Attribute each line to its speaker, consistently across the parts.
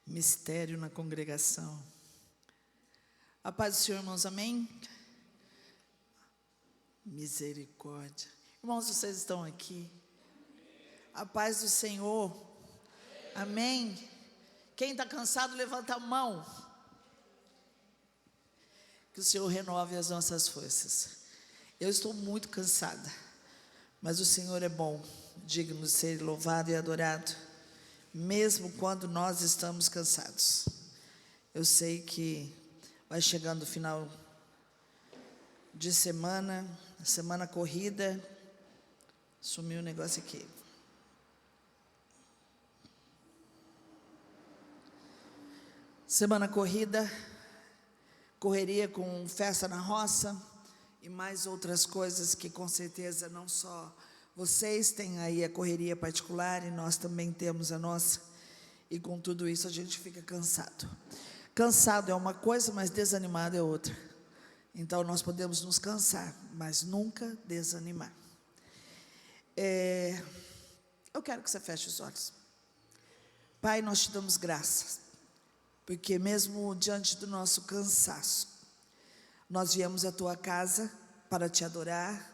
Speaker 1: Mistério na congregação. A paz do Senhor, irmãos, amém? Misericórdia. Irmãos, vocês estão aqui? A paz do Senhor, amém? Quem está cansado, levanta a mão. Que o Senhor renove as nossas forças. Eu estou muito cansada, mas o Senhor é bom, digno de ser louvado e adorado, mesmo quando nós estamos cansados. Eu sei que vai chegando o final de semana, semana corrida. Sumiu o negócio aqui. Semana corrida, correria com festa na roça e mais outras coisas que com certeza não só vocês têm aí a correria particular e nós também temos a nossa, e com tudo isso a gente fica cansado. Cansado é uma coisa, mas desanimado é outra. Então nós podemos nos cansar, mas nunca desanimar. Eu quero que você feche os olhos. Pai, nós te damos graças, porque mesmo diante do nosso cansaço, nós viemos à tua casa para te adorar,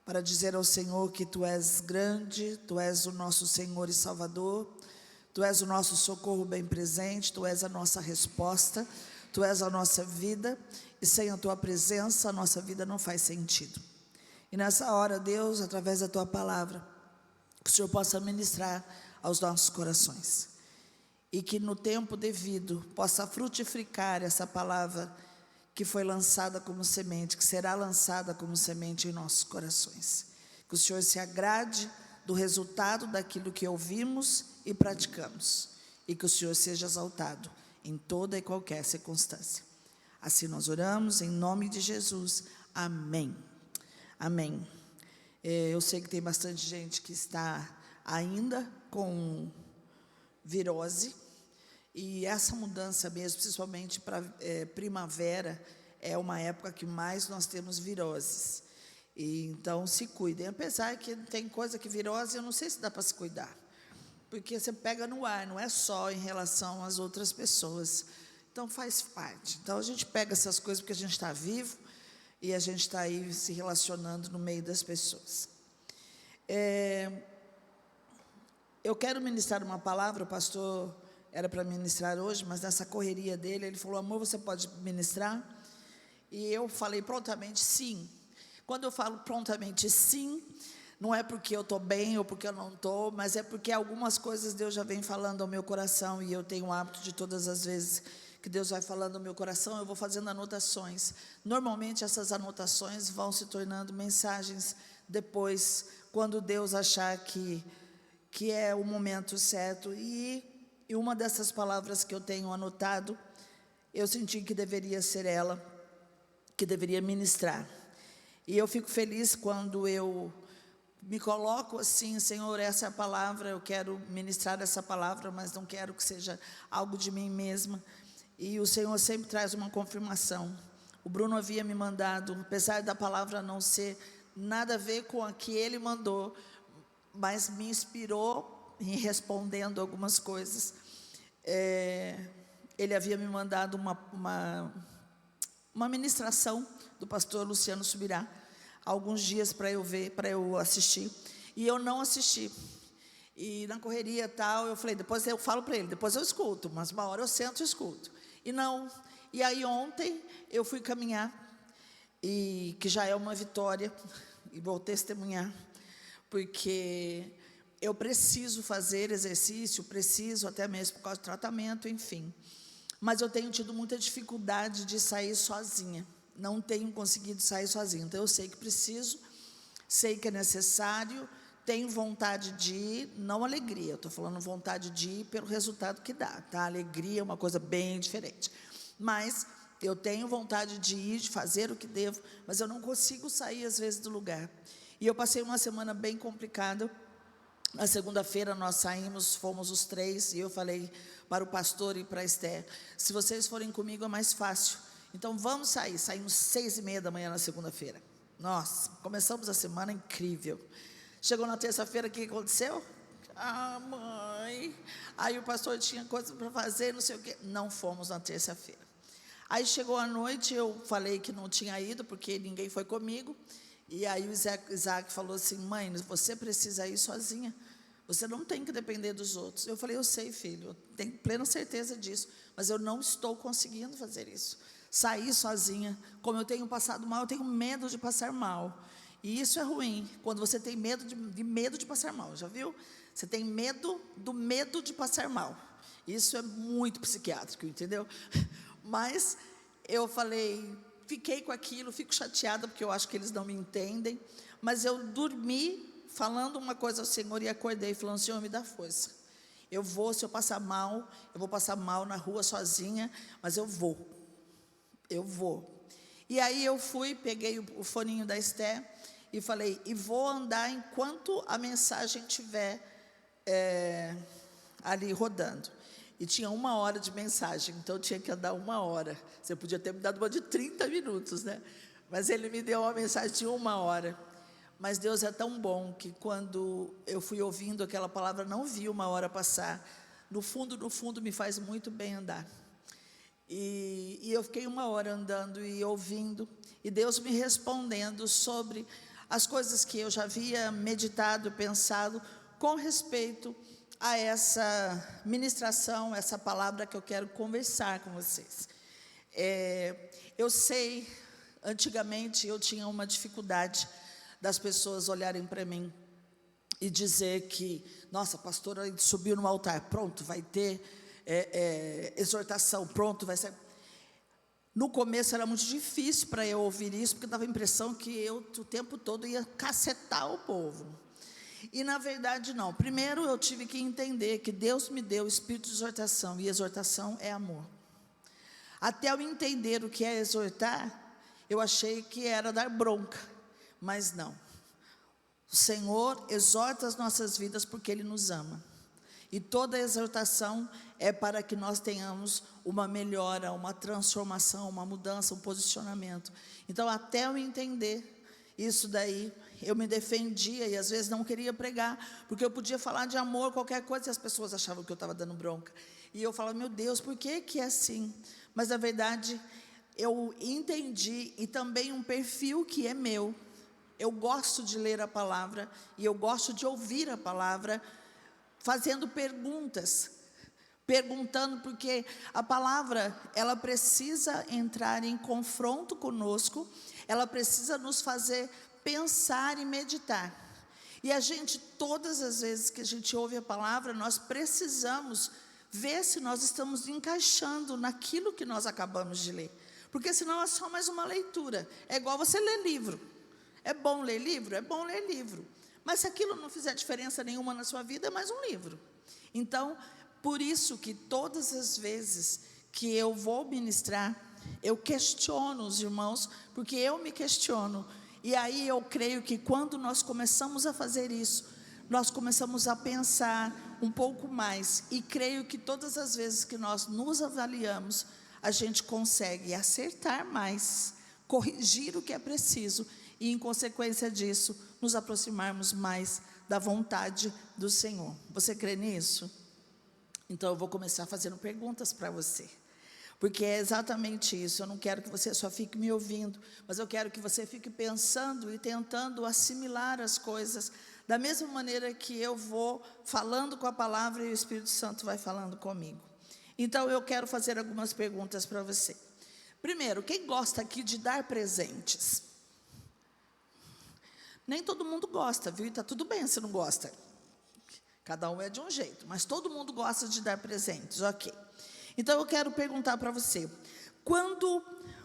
Speaker 1: para dizer ao Senhor que tu és grande, tu és o nosso Senhor e Salvador, tu és o nosso socorro bem presente, tu és a nossa resposta, tu és a nossa vida, e sem a tua presença a nossa vida não faz sentido. E nessa hora, Deus, através da tua palavra, que o Senhor possa ministrar aos nossos corações, e que no tempo devido possa frutificar essa palavra que foi lançada como semente, que será lançada como semente em nossos corações. Que o Senhor se agrade do resultado daquilo que ouvimos e praticamos, e que o Senhor seja exaltado em toda e qualquer circunstância. Assim nós oramos, em nome de Jesus, amém. Amém. Eu sei que tem bastante gente que está ainda com virose, e essa mudança mesmo, principalmente para primavera, é uma época que mais nós temos viroses. E então se cuidem, apesar que tem coisa que virose, eu não sei se dá para se cuidar, porque você pega no ar, não é só em relação às outras pessoas, então faz parte. Então a gente pega essas coisas porque a gente está vivo, e a gente está aí se relacionando no meio das pessoas. Eu quero ministrar uma palavra, o pastor era para ministrar hoje, mas nessa correria dele, ele falou: amor, você pode ministrar? E eu falei prontamente sim. Quando eu falo prontamente sim, não é porque eu estou bem ou porque eu não estou, mas é porque algumas coisas Deus já vem falando ao meu coração, e eu tenho o hábito de todas as vezes que Deus vai falando ao meu coração, eu vou fazendo anotações. Normalmente essas anotações vão se tornando mensagens depois, quando Deus achar que é o momento certo. E uma dessas palavras que eu tenho anotado, eu senti que deveria ser ela, que deveria ministrar. E eu fico feliz quando eu me coloco assim: Senhor, essa é a palavra, eu quero ministrar essa palavra, mas não quero que seja algo de mim mesma. E o Senhor sempre traz uma confirmação. O Bruno havia me mandado, apesar da palavra não ser nada a ver com a que ele mandou, mas me inspirou em respondendo algumas coisas. Ele havia me mandado uma ministração do pastor Luciano Subirá, há alguns dias para eu ver, para eu assistir, e eu não assisti. E na correria tal, eu falei, depois eu falo para ele, depois eu escuto, mas uma hora eu sento e escuto. E não. E aí ontem eu fui caminhar, e que já é uma vitória, e vou testemunhar, porque eu preciso fazer exercício, preciso até mesmo por causa do tratamento, enfim. Mas eu tenho tido muita dificuldade de sair sozinha, não tenho conseguido sair sozinha. Então eu sei que preciso, sei que é necessário, tenho vontade de ir, não alegria, eu estou falando vontade de ir pelo resultado que dá, tá? Alegria é uma coisa bem diferente, mas eu tenho vontade de ir, de fazer o que devo, mas eu não consigo sair às vezes do lugar. E eu passei uma semana bem complicada. Na segunda-feira nós saímos, fomos os três, e eu falei para o pastor e para a Esther: se vocês forem comigo é mais fácil, então vamos sair. Saímos 6h30 da manhã na segunda-feira. Nossa, começamos a semana incrível. Chegou na terça-feira, o que aconteceu? Ah, mãe. Aí o pastor tinha coisa para fazer, não sei o quê. Não fomos na terça-feira. Aí chegou a noite, eu falei que não tinha ido, porque ninguém foi comigo. E aí o Isaac falou assim: mãe, você precisa ir sozinha. Você não tem que depender dos outros. Eu falei: eu sei, filho, eu tenho plena certeza disso, mas eu não estou conseguindo fazer isso. Sair sozinha, como eu tenho passado mal, eu tenho medo de passar mal. E isso é ruim, quando você tem medo de passar mal, já viu? Você tem medo do medo de passar mal. Isso é muito psiquiátrico, entendeu? Mas eu falei, fiquei com aquilo, fico chateada, porque eu acho que eles não me entendem. Mas eu dormi falando uma coisa ao Senhor e acordei falando: Senhor, me dá força. Eu vou, se eu passar mal, eu vou passar mal na rua sozinha, mas eu vou. E aí eu fui, peguei o foninho da Esté e falei: e vou andar enquanto a mensagem estiver ali rodando. E tinha 1 hora de mensagem, então eu tinha que andar 1 hora. Você podia ter me dado uma de 30 minutos, né? Mas ele me deu uma mensagem de 1 hora. Mas Deus é tão bom que quando eu fui ouvindo aquela palavra, não vi 1 hora passar. No fundo, me faz muito bem andar. E eu fiquei 1 hora andando e ouvindo, e Deus me respondendo sobre as coisas que eu já havia meditado, pensado, com respeito a essa ministração, essa palavra que eu quero conversar com vocês. Eu sei, antigamente eu tinha uma dificuldade das pessoas olharem para mim e dizer que, nossa, a pastora subiu no altar, pronto, vai ter exortação, pronto, vai ser. No começo era muito difícil para eu ouvir isso, porque dava a impressão que eu o tempo todo ia cacetar o povo. E na verdade não. Primeiro eu tive que entender que Deus me deu o espírito de exortação, e exortação é amor. Até eu entender o que é exortar, eu achei que era dar bronca, mas não. O Senhor exorta as nossas vidas porque Ele nos ama. E toda exortação é para que nós tenhamos uma melhora, uma transformação, uma mudança, um posicionamento. Então, até eu entender isso daí, eu me defendia e às vezes não queria pregar, porque eu podia falar de amor, qualquer coisa, e as pessoas achavam que eu estava dando bronca. E eu falava: meu Deus, por que é assim? Mas na verdade, eu entendi, e também um perfil que é meu. Eu gosto de ler a palavra, e eu gosto de ouvir a palavra, fazendo perguntas, perguntando, porque a palavra, ela precisa entrar em confronto conosco, ela precisa nos fazer pensar e meditar. E a gente, todas as vezes que a gente ouve a palavra, nós precisamos ver se nós estamos encaixando naquilo que nós acabamos de ler, porque senão é só mais uma leitura. É igual você ler livro. É bom ler livro? É bom ler livro. Mas se aquilo não fizer diferença nenhuma na sua vida, é mais um livro. Então, por isso que todas as vezes que eu vou ministrar, eu questiono os irmãos, porque eu me questiono. E aí eu creio que quando nós começamos a fazer isso, nós começamos a pensar um pouco mais. E creio que todas as vezes que nós nos avaliamos, a gente consegue acertar mais, corrigir o que é preciso, e em consequência disso, nos aproximarmos mais da vontade do Senhor. Você crê nisso? Então eu vou começar fazendo perguntas para você, porque é exatamente isso. Eu não quero que você só fique me ouvindo, mas eu quero que você fique pensando e tentando assimilar as coisas, da mesma maneira que eu vou falando com a palavra e o Espírito Santo vai falando comigo. Então eu quero fazer algumas perguntas para você. Primeiro, quem gosta aqui de dar presentes? Nem todo mundo gosta, viu? E está tudo bem se não gosta. Cada um é de um jeito, mas todo mundo gosta de dar presentes, ok. Então eu quero perguntar para você: quando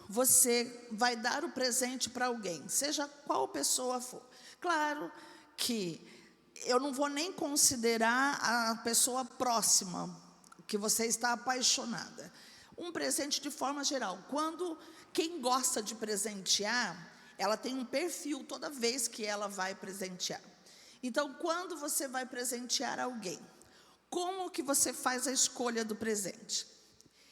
Speaker 1: você vai dar o presente para alguém, seja qual pessoa for, claro que eu não vou nem considerar a pessoa próxima, que você está apaixonada. Um presente de forma geral. Quando quem gosta de presentear, ela tem um perfil toda vez que ela vai presentear. Então, quando você vai presentear alguém, como que você faz a escolha do presente?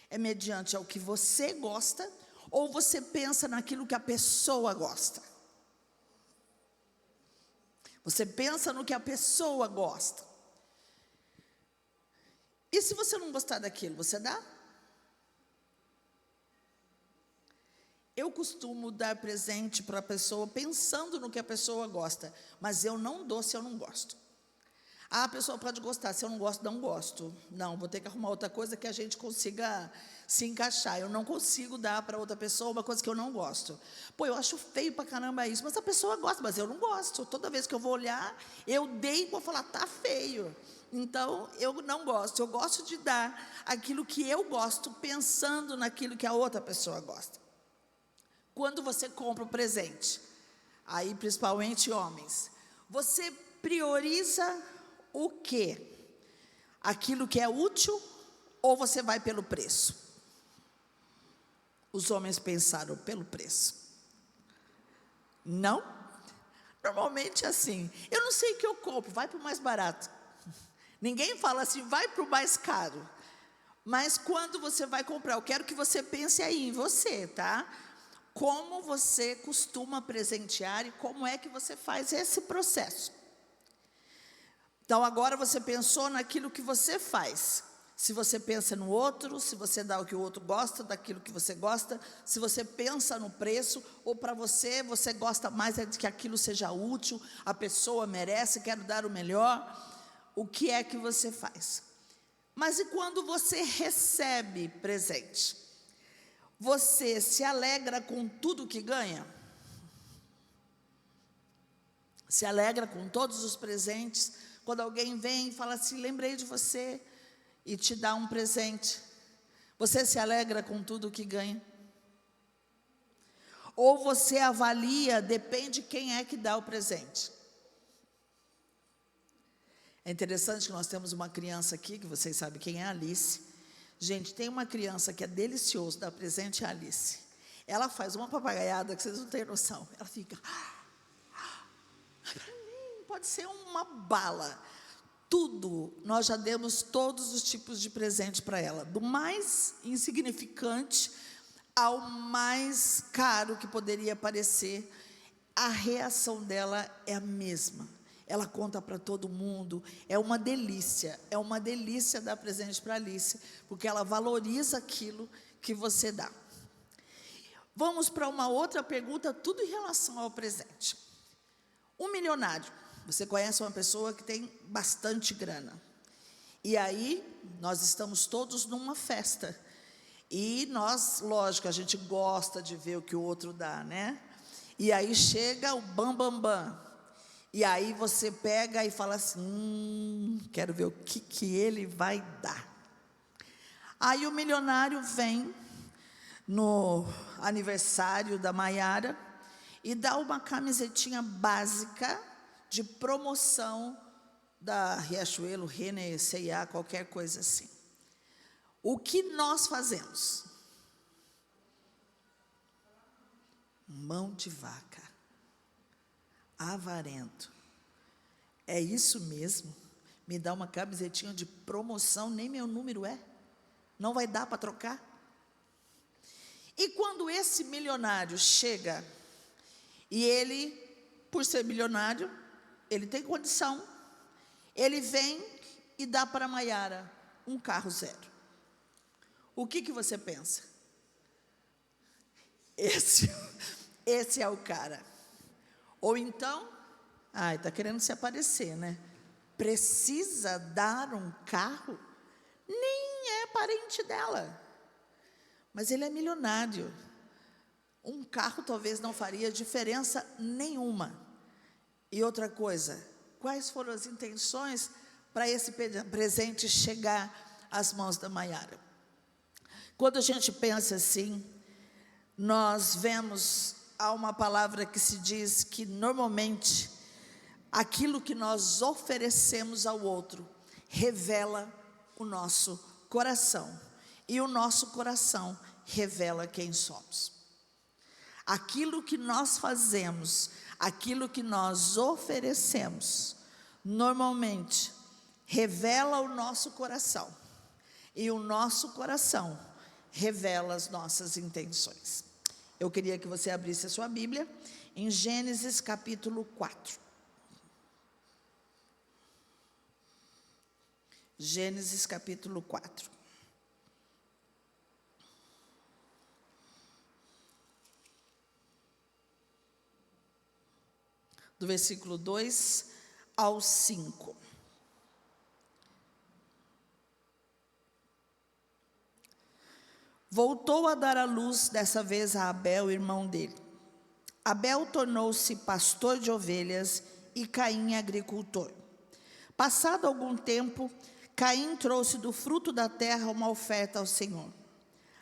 Speaker 1: É mediante ao que você gosta, ou você pensa naquilo que a pessoa gosta? Você pensa no que a pessoa gosta. E se você não gostar daquilo, você dá? Eu costumo dar presente para a pessoa pensando no que a pessoa gosta, mas eu não dou se eu não gosto. A pessoa pode gostar, se eu não gosto, não gosto. Não, vou ter que arrumar outra coisa que a gente consiga se encaixar. Eu não consigo dar para outra pessoa uma coisa que eu não gosto. Pô, eu acho feio pra caramba isso, mas a pessoa gosta, mas eu não gosto. Toda vez que eu vou olhar, eu dei e vou falar, tá feio. Então, eu não gosto. Eu gosto de dar aquilo que eu gosto, pensando naquilo que a outra pessoa gosta. Quando você compra um presente, aí principalmente homens, você prioriza o quê? Aquilo que é útil ou você vai pelo preço? Os homens pensaram pelo preço. Não? Normalmente é assim. Eu não sei o que eu compro, vai para o mais barato. Ninguém fala assim, vai para o mais caro. Mas quando você vai comprar, eu quero que você pense aí em você, tá? Como você costuma presentear e como é que você faz esse processo. Então, agora você pensou naquilo que você faz. Se você pensa no outro, se você dá o que o outro gosta, daquilo que você gosta, se você pensa no preço, ou para você, você gosta mais de que aquilo seja útil, a pessoa merece, quero dar o melhor, o que é que você faz? Mas e quando você recebe presente? Você se alegra com tudo que ganha? Se alegra com todos os presentes? Quando alguém vem e fala assim, lembrei de você, e te dá um presente, você se alegra com tudo que ganha? Ou você avalia, depende de quem é que dá o presente? É interessante que nós temos uma criança aqui, que vocês sabem quem é a Alice. Gente, tem uma criança que é delicioso dar presente à Alice. Ela faz uma papagaiada que vocês não têm noção. Ela fica... Pode ser uma bala. Tudo, nós já demos todos os tipos de presente para ela. Do mais insignificante ao mais caro que poderia parecer. A reação dela é a mesma. Ela conta para todo mundo. É uma delícia dar presente para Alice, porque ela valoriza aquilo que você dá. Vamos para uma outra pergunta, tudo em relação ao presente. Um milionário. Você conhece uma pessoa que tem bastante grana. E aí, nós estamos todos numa festa. E nós, lógico, a gente gosta de ver o que o outro dá, né? E aí chega o bam, bam, bam. E aí você pega e fala assim, quero ver o que ele vai dar. Aí o milionário vem no aniversário da Maiara e dá uma camisetinha básica de promoção da Riachuelo, Renner, C&A, qualquer coisa assim. O que nós fazemos? Mão de vaca, avarento. É isso mesmo? Me dá uma camisetinha de promoção, nem meu número é? Não vai dar para trocar? E quando esse milionário chega, e ele, por ser milionário, ele tem condição, ele vem e dá para a Maiara um carro zero. O que você pensa? Esse é o cara. Ou então, está querendo se aparecer, né? Precisa dar um carro? Nem é parente dela. Mas ele é milionário. Um carro talvez não faria diferença nenhuma. E outra coisa, quais foram as intenções para esse presente chegar às mãos da Maiara? Quando a gente pensa assim, nós vemos, há uma palavra que se diz que normalmente aquilo que nós oferecemos ao outro revela o nosso coração. E o nosso coração revela quem somos. Aquilo que nós fazemos, aquilo que nós oferecemos, normalmente revela o nosso coração. E o nosso coração revela as nossas intenções. Eu queria que você abrisse a sua Bíblia em Gênesis capítulo 4. Gênesis capítulo 4. Do versículo 2 ao 5. Voltou a dar à luz, dessa vez a Abel, irmão dele. Abel tornou-se pastor de ovelhas e Caim agricultor. Passado algum tempo, Caim trouxe do fruto da terra uma oferta ao Senhor.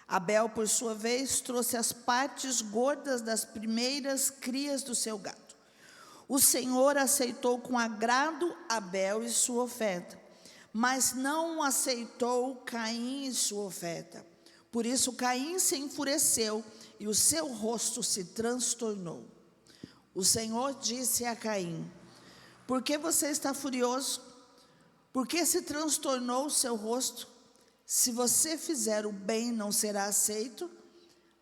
Speaker 1: Abel, por sua vez, trouxe as partes gordas das primeiras crias do seu gado. O Senhor aceitou com agrado Abel e sua oferta, mas não aceitou Caim e sua oferta. Por isso Caim se enfureceu e o seu rosto se transtornou. O Senhor disse a Caim: por que você está furioso? Por que se transtornou o seu rosto? Se você fizer o bem, não será aceito,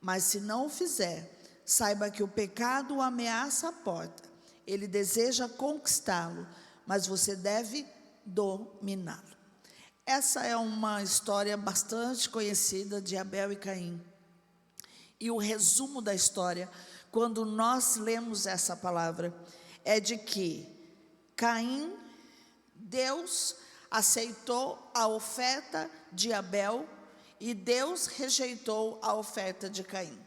Speaker 1: mas se não o fizer, saiba que o pecado o ameaça a porta. Ele deseja conquistá-lo, mas você deve dominá-lo. Essa é uma história bastante conhecida de Abel e Caim. E o resumo da história, quando nós lemos essa palavra, é de que Caim, Deus aceitou a oferta de Abel e Deus rejeitou a oferta de Caim.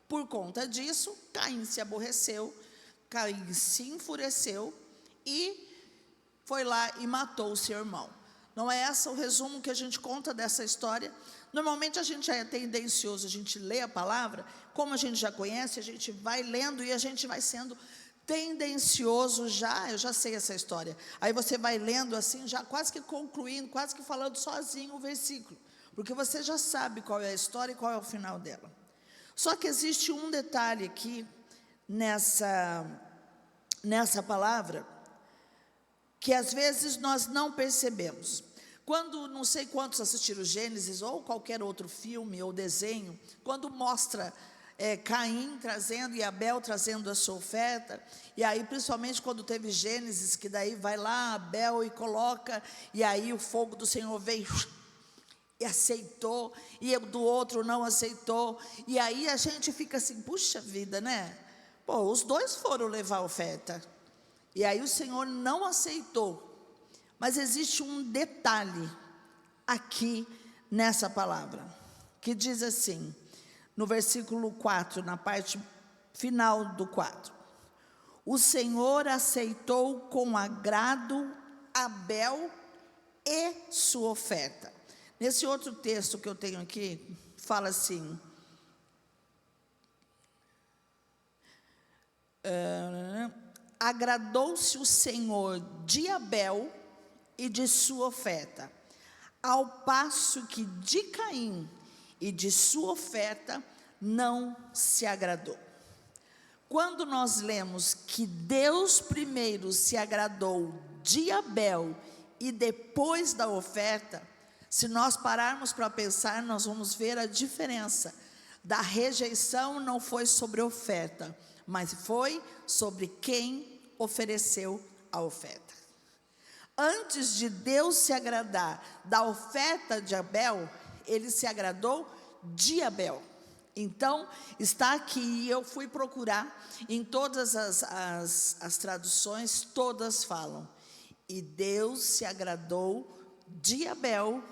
Speaker 1: Por conta disso, Caim se aborreceu, Caim se enfureceu e foi lá e matou o seu irmão. Não é esse o resumo que a gente conta dessa história? Normalmente a gente é tendencioso, a gente lê a palavra, como a gente já conhece, a gente vai lendo e a gente vai sendo tendencioso já, eu já sei essa história. Aí você vai lendo assim, já quase que concluindo, quase que falando sozinho o versículo, porque você já sabe qual é a história e qual é o final dela. Só que existe um detalhe aqui nessa palavra, que às vezes nós não percebemos. Quando, não sei quantos assistiram Gênesis ou qualquer outro filme ou desenho, quando mostra Caim trazendo e Abel trazendo a sua oferta, e aí principalmente quando teve Gênesis, que daí vai lá Abel e coloca, e aí o fogo do Senhor veio e aceitou, e do outro não aceitou, e aí a gente fica assim, puxa vida, né? Pô, os dois foram levar a oferta, e aí o Senhor não aceitou. Mas existe um detalhe aqui nessa palavra, que diz assim, no versículo 4, na parte final do 4. O Senhor aceitou com agrado Abel e sua oferta. Nesse outro texto que eu tenho aqui, fala assim, agradou-se o Senhor de Abel e de sua oferta, ao passo que de Caim e de sua oferta não se agradou. Quando nós lemos que Deus primeiro se agradou de Abel e depois da oferta, se nós pararmos para pensar, nós vamos ver a diferença. Da rejeição não foi sobre a oferta, mas foi sobre quem ofereceu a oferta. Antes de Deus se agradar da oferta de Abel, ele se agradou de Abel. Então, está aqui, e eu fui procurar, em todas as traduções, todas falam, e Deus se agradou de Abel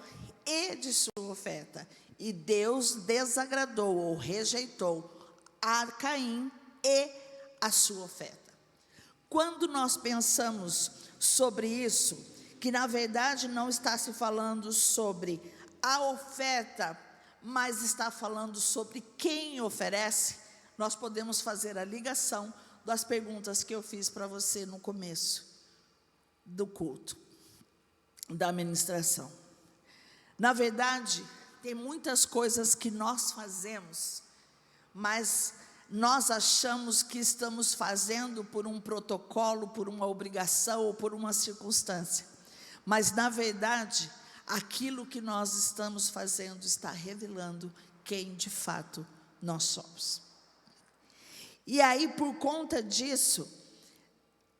Speaker 1: e de sua oferta, e Deus desagradou ou rejeitou a Caim e a sua oferta. Quando nós pensamos sobre isso, que na verdade não está se falando sobre a oferta, mas está falando sobre quem oferece, nós podemos fazer a ligação das perguntas que eu fiz para você no começo do culto, da ministração. Na verdade, tem muitas coisas que nós fazemos, mas nós achamos que estamos fazendo por um protocolo, por uma obrigação ou por uma circunstância. Mas, na verdade, aquilo que nós estamos fazendo está revelando quem de fato nós somos. E aí, por conta disso,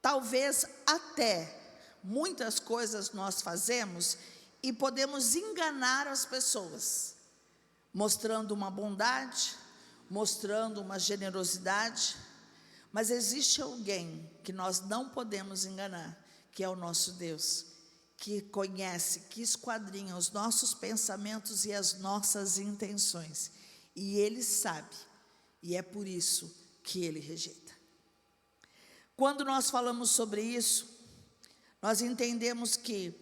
Speaker 1: talvez até muitas coisas nós fazemos e podemos enganar as pessoas, mostrando uma bondade, mostrando uma generosidade, mas existe alguém que nós não podemos enganar, que é o nosso Deus, que conhece, que esquadrinha os nossos pensamentos e as nossas intenções, e Ele sabe, e é por isso que Ele rejeita. Quando nós falamos sobre isso, nós entendemos que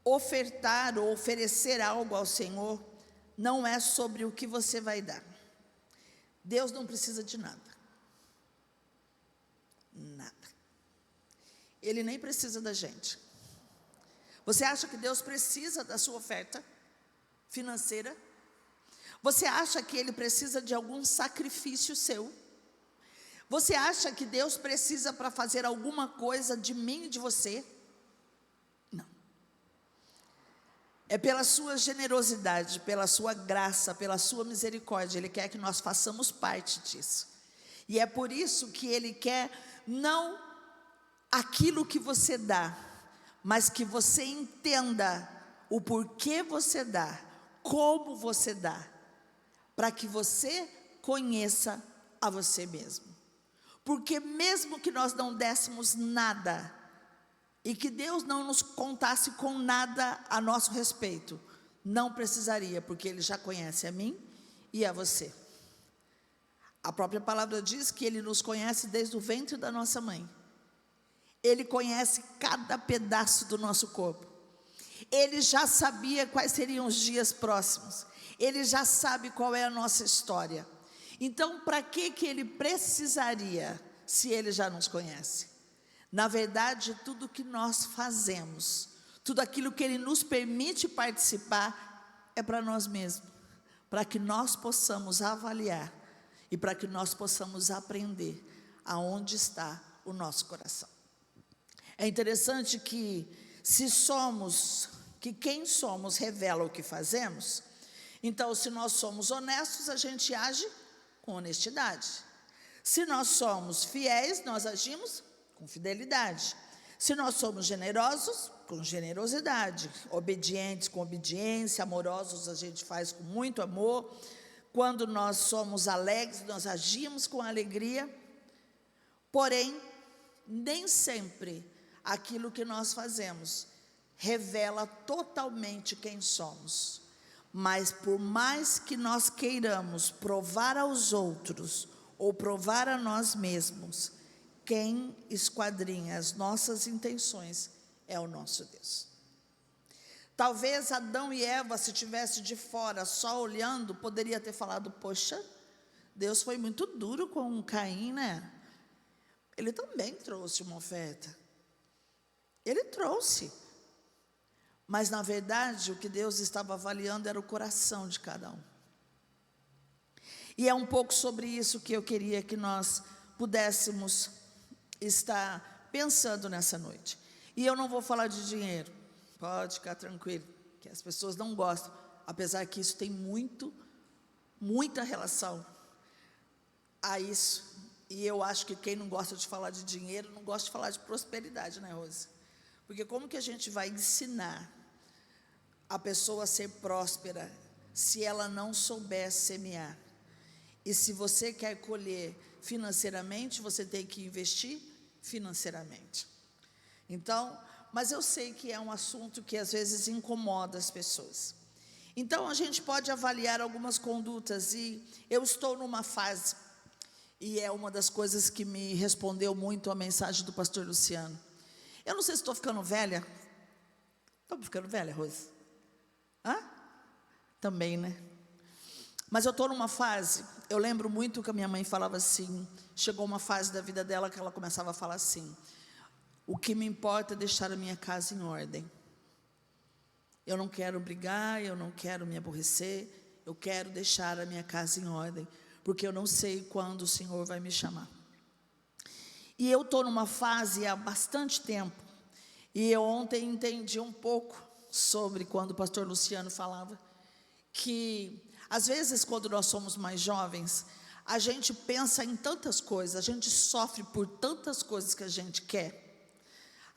Speaker 1: ofertar ou oferecer algo ao Senhor não é sobre o que você vai dar. Deus não precisa de nada. Nada. Ele nem precisa da gente. Você acha que Deus precisa da sua oferta financeira? Você acha que Ele precisa de algum sacrifício seu? Você acha que Deus precisa para fazer alguma coisa de mim e de você? Não. É pela sua generosidade, pela sua graça, pela sua misericórdia. Ele quer que nós façamos parte disso. E é por isso que Ele quer não aquilo que você dá, mas que você entenda o porquê você dá, como você dá, para que você conheça a você mesmo. Porque mesmo que nós não dessemos nada, e que Deus não nos contasse com nada a nosso respeito, não precisaria, porque Ele já conhece a mim e a você. A própria palavra diz que Ele nos conhece desde o ventre da nossa mãe. Ele conhece cada pedaço do nosso corpo. Ele já sabia quais seriam os dias próximos. Ele já sabe qual é a nossa história. Então, para que Ele precisaria, se Ele já nos conhece? Na verdade, tudo que nós fazemos, tudo aquilo que Ele nos permite participar, é para nós mesmos, para que nós possamos avaliar e para que nós possamos aprender aonde está o nosso coração. É interessante que quem somos revela o que fazemos. Então, se nós somos honestos, a gente age com honestidade. Se nós somos fiéis, nós agimos com fidelidade. Se nós somos generosos, com generosidade. Obedientes, com obediência. Amorosos, a gente faz com muito amor. Quando nós somos alegres, nós agimos com alegria. Porém, nem sempre aquilo que nós fazemos revela totalmente quem somos. Mas por mais que nós queiramos provar aos outros ou provar a nós mesmos, quem esquadrinha as nossas intenções é o nosso Deus. Talvez Adão e Eva, se tivesse de fora só olhando, poderia ter falado: poxa, Deus foi muito duro com Caim, né? Ele também trouxe uma oferta. Ele trouxe. Mas, na verdade, o que Deus estava avaliando era o coração de cada um. E é um pouco sobre isso que eu queria que nós pudéssemos estar pensando nessa noite. E eu não vou falar de dinheiro, pode ficar tranquilo, que as pessoas não gostam, apesar que isso tem muita relação a isso. E eu acho que quem não gosta de falar de dinheiro, não gosta de falar de prosperidade, né, Rose? Porque como que a gente vai ensinar a pessoa a ser próspera se ela não souber semear? E se você quer colher financeiramente, você tem que investir financeiramente. Então, mas eu sei que é um assunto que às vezes incomoda as pessoas. Então a gente pode avaliar algumas condutas, e eu estou numa fase, e é uma das coisas que me respondeu muito a mensagem do pastor Luciano. Eu não sei se estou ficando velha. Estou ficando velha, Rose? Hã? Também, né? Mas eu estou numa fase, eu lembro muito que a minha mãe falava assim, chegou uma fase da vida dela que ela começava a falar assim: o que me importa é deixar a minha casa em ordem. Eu não quero brigar, eu não quero me aborrecer, eu quero deixar a minha casa em ordem, porque eu não sei quando o Senhor vai me chamar. E eu estou numa fase há bastante tempo, e eu ontem entendi um pouco sobre quando o pastor Luciano falava, que às vezes quando nós somos mais jovens, a gente pensa em tantas coisas, a gente sofre por tantas coisas que a gente quer.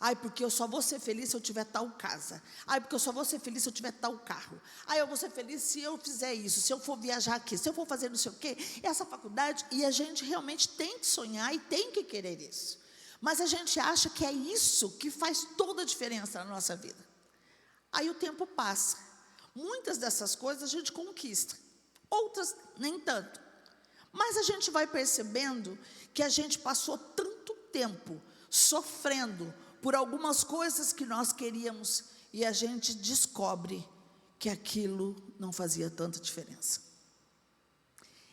Speaker 1: Ai, porque eu só vou ser feliz se eu tiver tal casa. Ai, porque eu só vou ser feliz se eu tiver tal carro. Ai, eu vou ser feliz se eu fizer isso, se eu for viajar aqui, se eu for fazer não sei o quê, essa faculdade. E a gente realmente tem que sonhar e tem que querer isso. Mas a gente acha que é isso que faz toda a diferença na nossa vida. Aí o tempo passa. Muitas dessas coisas a gente conquista, outras nem tanto. Mas a gente vai percebendo que a gente passou tanto tempo sofrendo por algumas coisas que nós queríamos, e a gente descobre que aquilo não fazia tanta diferença.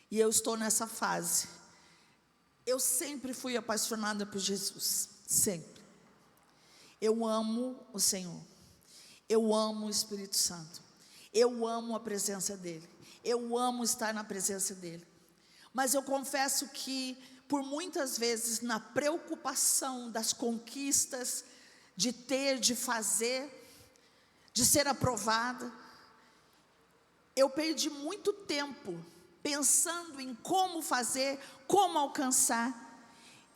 Speaker 1: E eu estou nessa fase. Eu sempre fui apaixonada por Jesus, sempre. Eu amo o Senhor, eu amo o Espírito Santo, eu amo a presença dEle, eu amo estar na presença dEle. Mas eu confesso que, por muitas vezes, na preocupação das conquistas, de ter, de fazer, de ser aprovada, eu perdi muito tempo pensando em como fazer, como alcançar.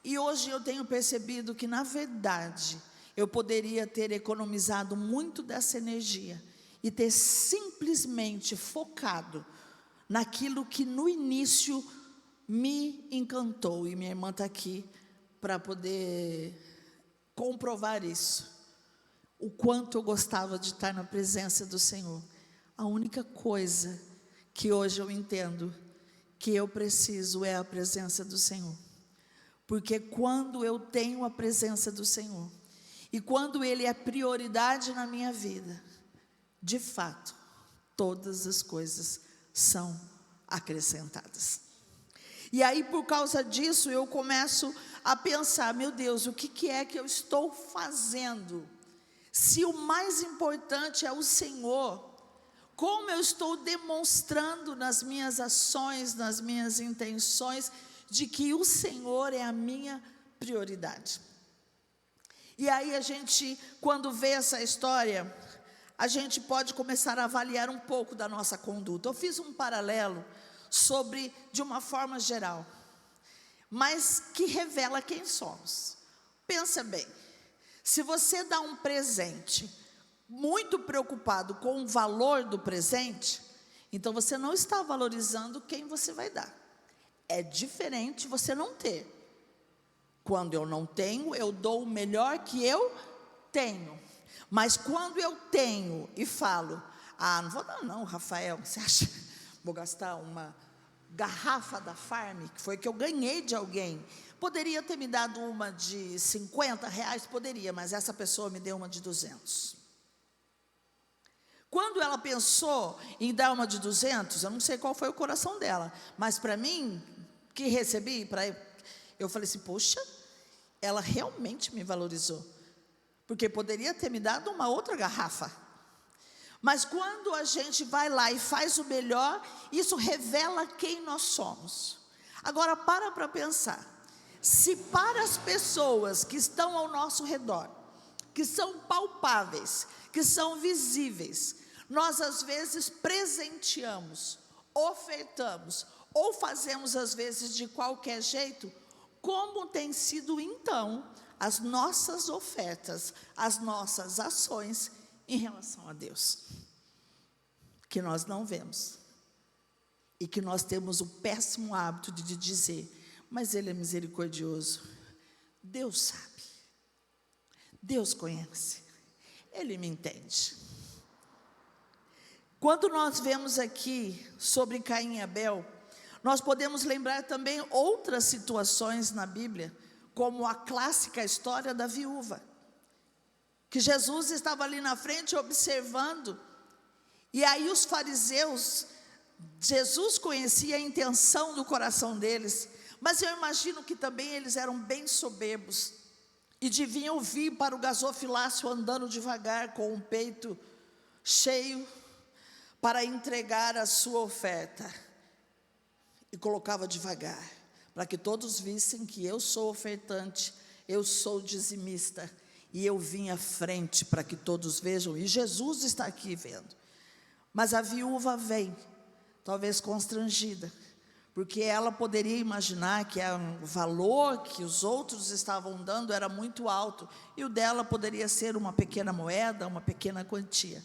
Speaker 1: E hoje eu tenho percebido que, na verdade, eu poderia ter economizado muito dessa energia e ter simplesmente focado naquilo que no início me encantou. E minha irmã está aqui para poder comprovar isso. O quanto eu gostava de estar na presença do Senhor. A única coisa que hoje eu entendo que eu preciso é a presença do Senhor. Porque quando eu tenho a presença do Senhor, e quando Ele é prioridade na minha vida, de fato, todas as coisas são acrescentadas. E aí, por causa disso, eu começo a pensar, meu Deus, o que é que eu estou fazendo? Se o mais importante é o Senhor, como eu estou demonstrando nas minhas ações, nas minhas intenções, de que o Senhor é a minha prioridade? E aí a gente, quando vê essa história, a gente pode começar a avaliar um pouco da nossa conduta. Eu fiz um paralelo sobre, de uma forma geral, mas que revela quem somos. Pensa bem, se você dá um presente muito preocupado com o valor do presente, então você não está valorizando quem você vai dar. É diferente você não ter. Quando eu não tenho, eu dou o melhor que eu tenho. Mas quando eu tenho e falo, não vou dar não, Rafael, você acha? Vou gastar uma garrafa da Farm, que foi que eu ganhei de alguém. Poderia ter me dado uma de R$50, poderia, mas essa pessoa me deu uma de 200. Quando ela pensou em dar uma de 200, eu não sei qual foi o coração dela, mas para mim, que recebi, eu falei assim, poxa, ela realmente me valorizou, porque poderia ter me dado uma outra garrafa. Mas quando a gente vai lá e faz o melhor, isso revela quem nós somos. Agora para pensar, se para as pessoas que estão ao nosso redor, que são palpáveis, que são visíveis, nós às vezes presenteamos, ofertamos, ou fazemos às vezes de qualquer jeito, como tem sido então as nossas ofertas, as nossas ações em relação a Deus, que nós não vemos, e que nós temos o péssimo hábito de dizer, mas Ele é misericordioso, Deus sabe, Deus conhece, Ele me entende. Quando nós vemos aqui sobre Caim e Abel, nós podemos lembrar também outras situações na Bíblia, como a clássica história da viúva, que Jesus estava ali na frente observando, e aí os fariseus, Jesus conhecia a intenção do coração deles, mas eu imagino que também eles eram bem soberbos, e deviam vir para o gasofilácio andando devagar, com o peito cheio, para entregar a sua oferta, e colocava devagar, para que todos vissem que eu sou ofertante, eu sou dizimista, e eu vim à frente para que todos vejam, e Jesus está aqui vendo. Mas a viúva vem, talvez constrangida, porque ela poderia imaginar que o valor que os outros estavam dando era muito alto, e o dela poderia ser uma pequena moeda, uma pequena quantia.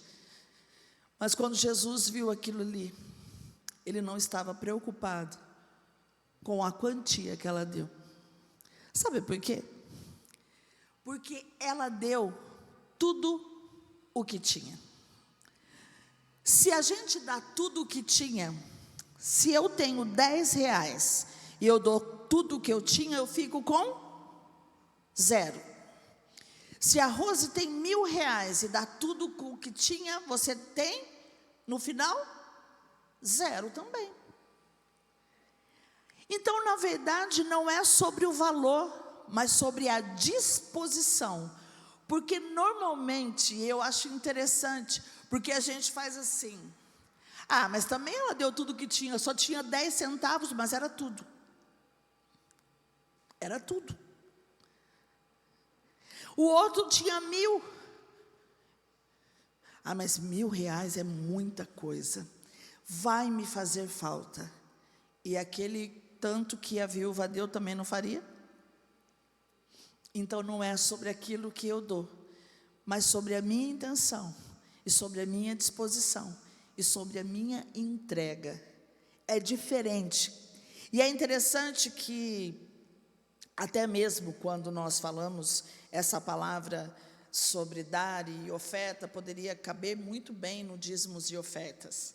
Speaker 1: Mas quando Jesus viu aquilo ali, ele não estava preocupado com a quantia que ela deu. Sabe por quê? Porque ela deu tudo o que tinha. Se a gente dá tudo o que tinha, se eu tenho 10 reais e eu dou tudo o que eu tinha, eu fico com 0. Se a Rose tem 1.000 reais e dá tudo o que tinha, você tem, no final, 0 também. Então, na verdade, não é sobre o valor, mas sobre a disposição. Porque normalmente, eu acho interessante, porque a gente faz assim: ah, mas também ela deu tudo que tinha, só tinha 10 centavos, mas era tudo. Era tudo. O outro tinha 1.000. Ah, mas 1.000 reais é muita coisa. Vai me fazer falta. E aquele tanto que a viúva deu também não faria? Então não é sobre aquilo que eu dou, mas sobre a minha intenção, e sobre a minha disposição, e sobre a minha entrega. É diferente. E é interessante que, até mesmo quando nós falamos essa palavra sobre dar e oferta, poderia caber muito bem no dízimos e ofertas.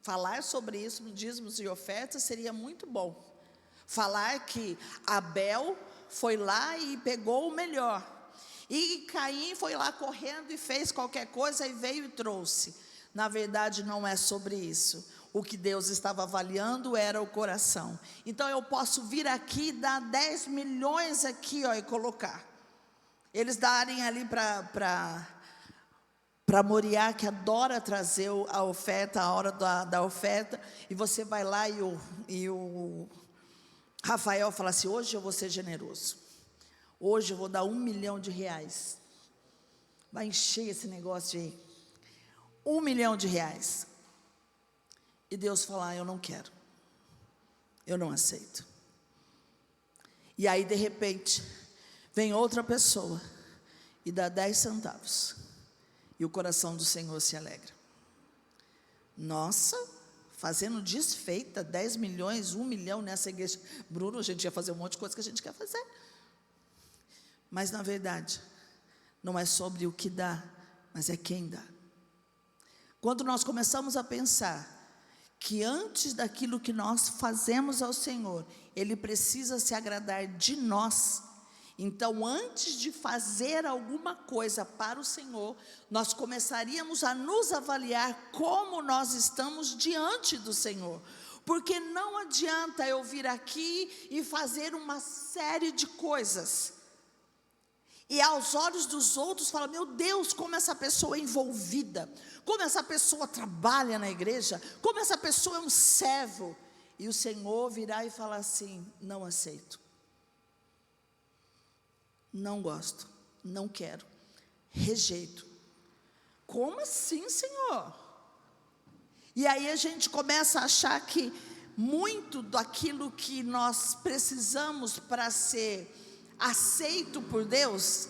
Speaker 1: Falar sobre isso no dízimos e ofertas seria muito bom. Falar que Abel foi lá e pegou o melhor, e Caim foi lá correndo e fez qualquer coisa e veio e trouxe. Na verdade, não é sobre isso. O que Deus estava avaliando era o coração. Então eu posso vir aqui e dar 10 milhões aqui, ó, e colocar. Eles darem ali para Moriá, que adora trazer a oferta, a hora da oferta, e você vai lá e o Rafael fala assim: hoje eu vou ser generoso, hoje eu vou dar 1 milhão de reais, vai encher esse negócio aí, 1 milhão de reais, e Deus fala: ah, eu não quero, eu não aceito. E aí de repente, vem outra pessoa, e dá 10 centavos, e o coração do Senhor se alegra. Nossa, fazendo desfeita, 10 milhões, 1 milhão nessa igreja. Bruno, a gente ia fazer um monte de coisa que a gente quer fazer. Mas na verdade, não é sobre o que dá, mas é quem dá. Quando nós começamos a pensar que antes daquilo que nós fazemos ao Senhor, Ele precisa se agradar de nós. Então, antes de fazer alguma coisa para o Senhor, nós começaríamos a nos avaliar como nós estamos diante do Senhor. Porque não adianta eu vir aqui e fazer uma série de coisas, e aos olhos dos outros fala: meu Deus, como essa pessoa é envolvida, como essa pessoa trabalha na igreja, como essa pessoa é um servo. E o Senhor virá e falar assim: não aceito, não gosto, não quero, rejeito. Como assim, Senhor? E aí a gente começa a achar que muito daquilo que nós precisamos para ser aceito por Deus,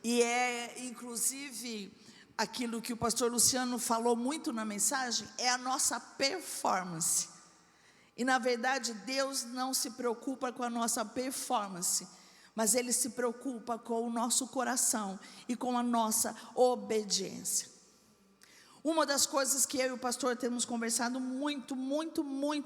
Speaker 1: e é inclusive aquilo que o pastor Luciano falou muito na mensagem, é a nossa performance. E na verdade Deus não se preocupa com a nossa performance, mas Ele se preocupa com o nosso coração e com a nossa obediência. Uma das coisas que eu e o pastor temos conversado muito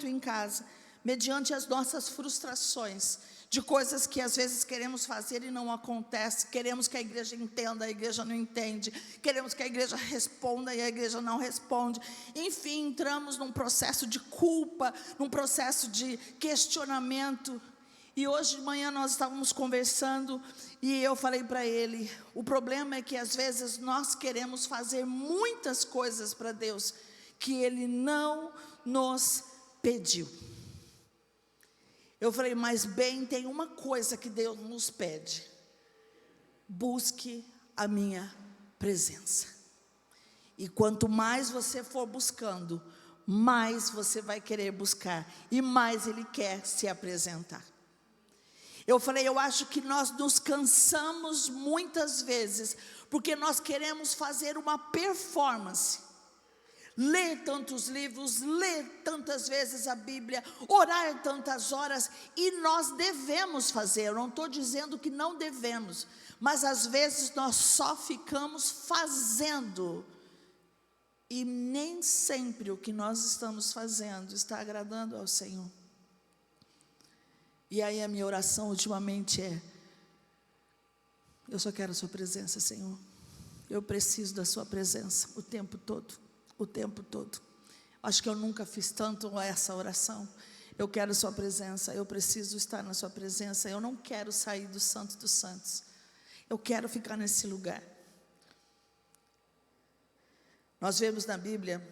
Speaker 1: em casa, mediante as nossas frustrações, de coisas que às vezes queremos fazer e não acontece, queremos que a igreja entenda, a igreja não entende, queremos que a igreja responda e a igreja não responde, enfim, entramos num processo de culpa, num processo de questionamento. E hoje de manhã nós estávamos conversando e eu falei para ele: o problema é que às vezes nós queremos fazer muitas coisas para Deus que Ele não nos pediu. Eu falei: mas bem, tem uma coisa que Deus nos pede: busque a minha presença. E quanto mais você for buscando, mais você vai querer buscar e mais Ele quer se apresentar. Eu falei, eu acho que nós nos cansamos muitas vezes, porque nós queremos fazer uma performance. Ler tantos livros, ler tantas vezes a Bíblia, orar tantas horas, e nós devemos fazer, eu não estou dizendo que não devemos, mas às vezes nós só ficamos fazendo, e nem sempre o que nós estamos fazendo está agradando ao Senhor. E aí a minha oração ultimamente é, eu só quero a sua presença, Senhor, eu preciso da sua presença o tempo todo. O tempo todo. Acho que eu nunca fiz tanto essa oração. Eu quero a sua presença, eu preciso estar na sua presença. Eu não quero sair do Santo dos Santos. Eu quero ficar nesse lugar. Nós vemos na Bíblia,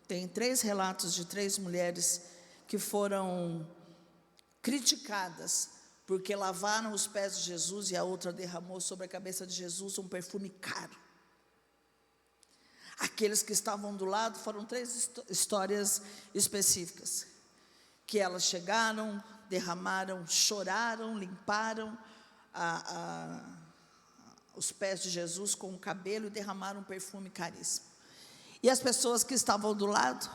Speaker 1: tem 3 relatos de 3 mulheres que foram criticadas porque lavaram os pés de Jesus, e a outra derramou sobre a cabeça de Jesus um perfume caro. Aqueles que estavam do lado, foram 3 histórias específicas, que elas chegaram, derramaram, choraram, limparam os pés de Jesus com o cabelo e derramaram um perfume caríssimo. E as pessoas que estavam do lado,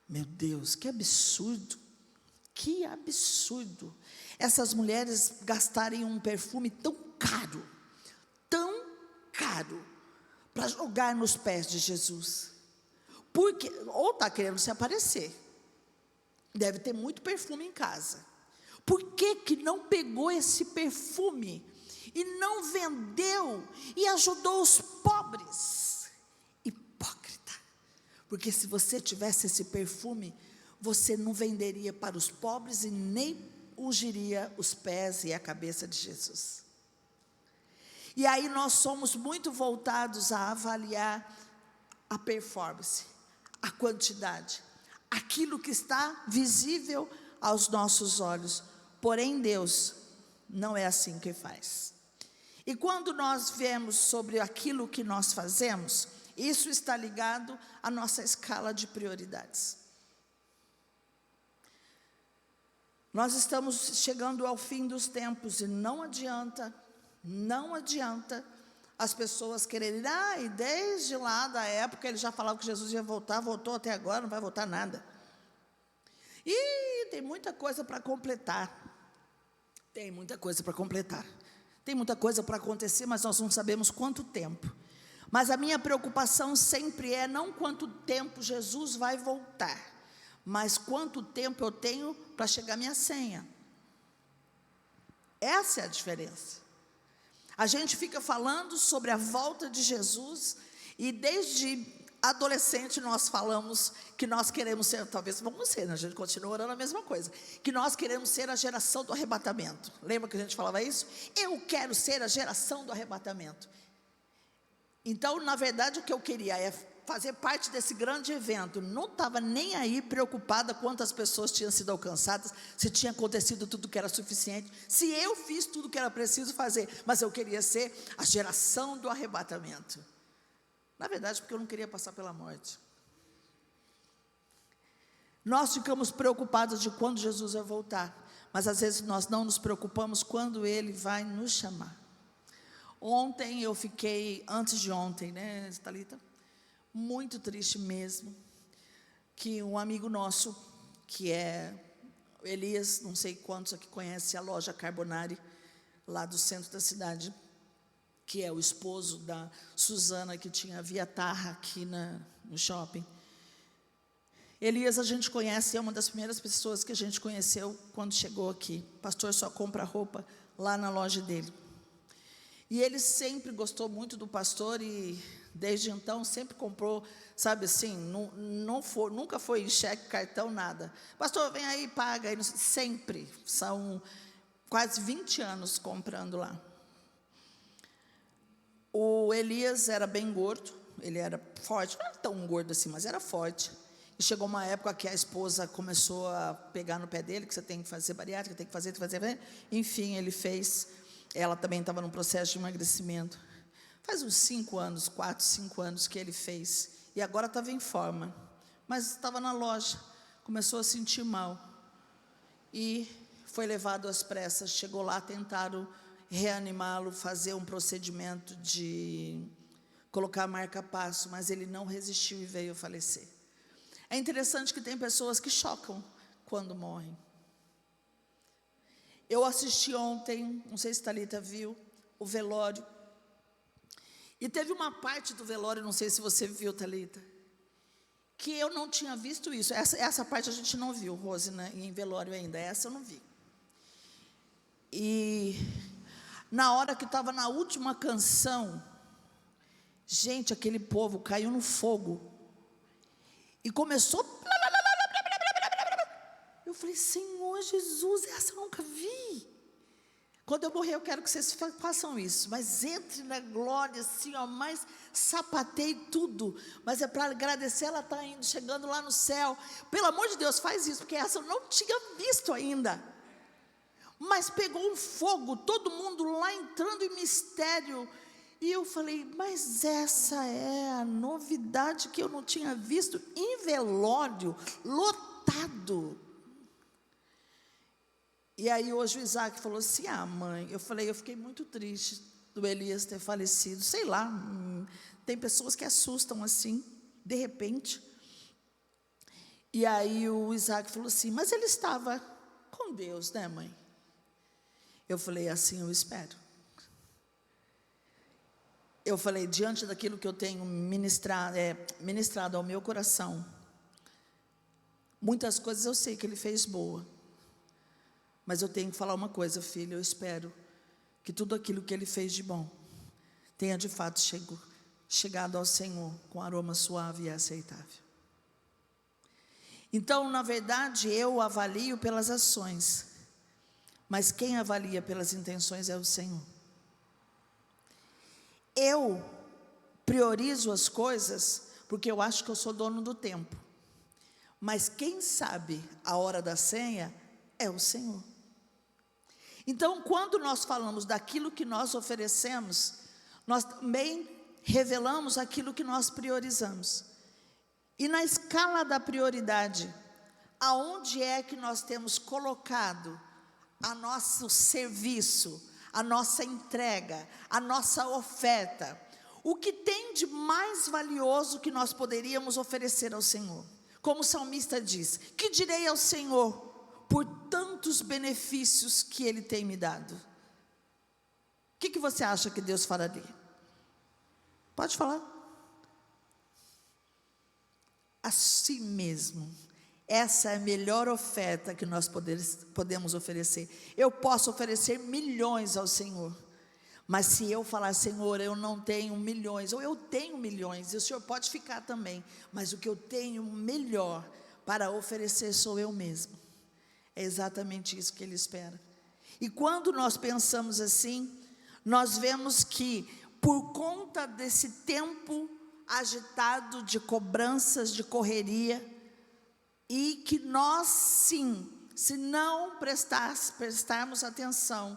Speaker 1: meu Deus, que absurdo, essas mulheres gastarem um perfume tão caro, para jogar nos pés de Jesus, porque, ou está querendo se aparecer, deve ter muito perfume em casa, por que não pegou esse perfume, e não vendeu, e ajudou os pobres? Hipócrita, porque se você tivesse esse perfume, você não venderia para os pobres, e nem ungiria os pés e a cabeça de Jesus. E aí nós somos muito voltados a avaliar a performance, a quantidade, aquilo que está visível aos nossos olhos. Porém, Deus não é assim que faz. E quando nós vemos sobre aquilo que nós fazemos, isso está ligado à nossa escala de prioridades. Nós estamos chegando ao fim dos tempos e não adianta as pessoas quererem, e desde lá da época ele já falava que Jesus ia voltar, voltou até agora, não vai voltar nada. E tem muita coisa para completar, tem muita coisa para acontecer, mas nós não sabemos quanto tempo. Mas a minha preocupação sempre é não quanto tempo Jesus vai voltar, mas quanto tempo eu tenho para chegar a minha senha. Essa é a diferença. A gente fica falando sobre a volta de Jesus, e desde adolescente nós falamos que nós queremos ser, talvez vamos ser, né? A gente continua orando a mesma coisa, que nós queremos ser a geração do arrebatamento. Lembra que a gente falava isso? Eu quero ser a geração do arrebatamento. Então, na verdade, o que eu queria é fazer parte desse grande evento. Não estava nem aí preocupada quantas pessoas tinham sido alcançadas, se tinha acontecido tudo que era suficiente, se eu fiz tudo que era preciso fazer, mas eu queria ser a geração do arrebatamento. Na verdade, porque eu não queria passar pela morte. Nós ficamos preocupados de quando Jesus vai voltar, mas às vezes nós não nos preocupamos quando Ele vai nos chamar. Ontem eu fiquei, antes de ontem, né, Thalita? Muito triste mesmo, que um amigo nosso, que é Elias, não sei quantos aqui conhecem a loja Carbonari, lá do centro da cidade, que é o esposo da Suzana, que tinha a Via Tarra aqui no shopping. Elias a gente conhece, é uma das primeiras pessoas que a gente conheceu quando chegou aqui. O pastor só compra roupa lá na loja dele. E ele sempre gostou muito do pastor e desde então sempre comprou, sabe assim, nunca foi em cheque, cartão, nada. Pastor, vem aí, paga. E sempre, são quase 20 anos comprando lá. O Elias era bem gordo, ele era forte, não era tão gordo assim, mas era forte. E chegou uma época que a esposa começou a pegar no pé dele, que você tem que fazer bariátrica, tem que fazer. Enfim, ele fez. Ela também estava num processo de emagrecimento. Faz uns 5 anos, 4, 5 anos que ele fez. E agora estava em forma. mas estava na loja, começou a sentir mal e foi levado às pressas. Chegou lá, tentaram reanimá-lo, fazer um procedimento de colocar marca-passo, mas ele não resistiu e veio a falecer. É interessante que tem pessoas que chocam quando morrem. Eu assisti ontem, não sei se Thalita viu, o velório. E teve uma parte do velório, não sei se você viu, Thalita, que eu não tinha visto isso. Essa parte a gente não viu, Rose, né, em velório ainda. Essa eu não vi. E na hora que estava na última canção, gente, aquele povo caiu no fogo. E começou... Eu falei, Senhor Jesus, essa eu nunca vi. Quando eu morrer, eu quero que vocês façam isso. Mas entre na glória, assim, ó, mas sapateie tudo. Mas é para agradecer, ela está indo, chegando lá no céu. Pelo amor de Deus, faz isso, porque essa eu não tinha visto ainda. Mas pegou um fogo, todo mundo lá entrando em mistério. E eu falei, mas essa é a novidade que eu não tinha visto em velório, lotado. E aí hoje o Isaac falou assim, mãe, eu fiquei muito triste do Elias ter falecido, sei lá, tem pessoas que assustam assim, de repente. E aí o Isaac falou assim, mas ele estava com Deus, né, mãe? Eu falei, assim eu espero. Eu falei, diante daquilo que eu tenho ministrado ao meu coração, muitas coisas eu sei que ele fez boa, mas eu tenho que falar uma coisa, filho, eu espero que tudo aquilo que ele fez de bom tenha de fato chegado ao Senhor com aroma suave e aceitável. Então, na verdade, eu avalio pelas ações, mas quem avalia pelas intenções é o Senhor. Eu priorizo as coisas porque eu acho que eu sou dono do tempo, mas quem sabe a hora da senha é o Senhor. Então, quando nós falamos daquilo que nós oferecemos, nós também revelamos aquilo que nós priorizamos. E na escala da prioridade, aonde é que nós temos colocado a nosso serviço, a nossa entrega, a nossa oferta? O que tem de mais valioso que nós poderíamos oferecer ao Senhor? Como o salmista diz, que direi ao Senhor por tantos benefícios que Ele tem me dado? O que você acha que Deus falaria? Pode falar. A si mesmo. Essa é a melhor oferta que nós podemos oferecer. Eu posso oferecer milhões ao Senhor, mas se eu falar, Senhor, eu não tenho milhões, ou eu tenho milhões, e o Senhor pode ficar também, mas o que eu tenho melhor para oferecer sou eu mesmo. É exatamente isso que Ele espera. E quando nós pensamos assim, nós vemos que por conta desse tempo agitado de cobranças, de correria, e que nós sim, se não prestarmos atenção,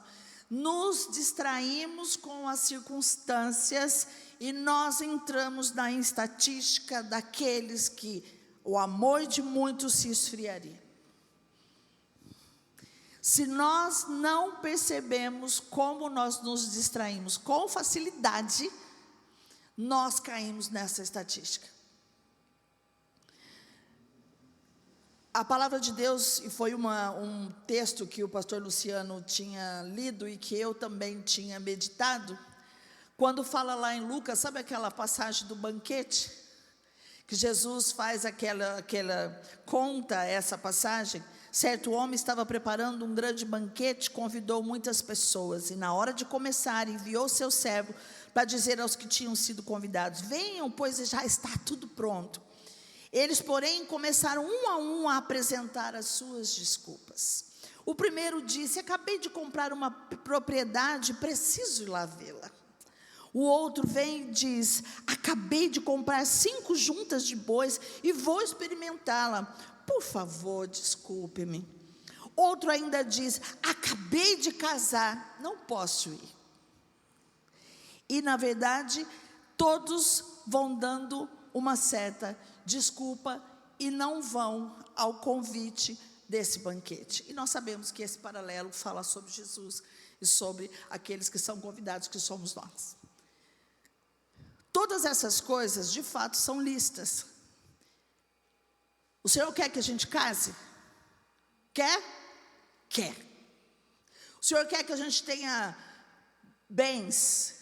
Speaker 1: nos distraímos com as circunstâncias e nós entramos na estatística daqueles que o amor de muitos se esfriaria. Se nós não percebemos como nós nos distraímos com facilidade, nós caímos nessa estatística. A palavra de Deus, e foi um texto que o pastor Luciano tinha lido e que eu também tinha meditado, quando fala lá em Lucas, sabe aquela passagem do banquete? Que Jesus faz conta essa passagem. Certo homem estava preparando um grande banquete, convidou muitas pessoas, e na hora de começar, enviou seu servo para dizer aos que tinham sido convidados, venham, pois já está tudo pronto. Eles, porém, começaram um a apresentar as suas desculpas. O primeiro disse, acabei de comprar uma propriedade, preciso ir lá vê-la. O outro vem e diz, acabei de comprar 5 juntas de bois e vou experimentá-la. Por favor, desculpe-me. Outro ainda diz, acabei de casar, não posso ir. E na verdade, todos vão dando uma certa desculpa e não vão ao convite desse banquete. E nós sabemos que esse paralelo fala sobre Jesus e sobre aqueles que são convidados, que somos nós. Todas essas coisas, de fato, são listas. O Senhor quer que a gente case? Quer? Quer. O Senhor quer que a gente tenha bens?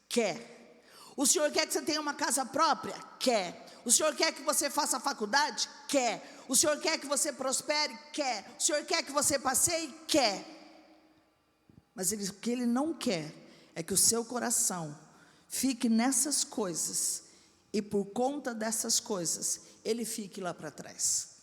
Speaker 1: Quer. O Senhor quer que você tenha uma casa própria? Quer. O Senhor quer que você faça faculdade? Quer. O Senhor quer que você prospere? Quer. O Senhor quer que você passeie? Quer. Mas o que Ele não quer é que o seu coração fique nessas coisas, e por conta dessas coisas, Ele fique lá para trás.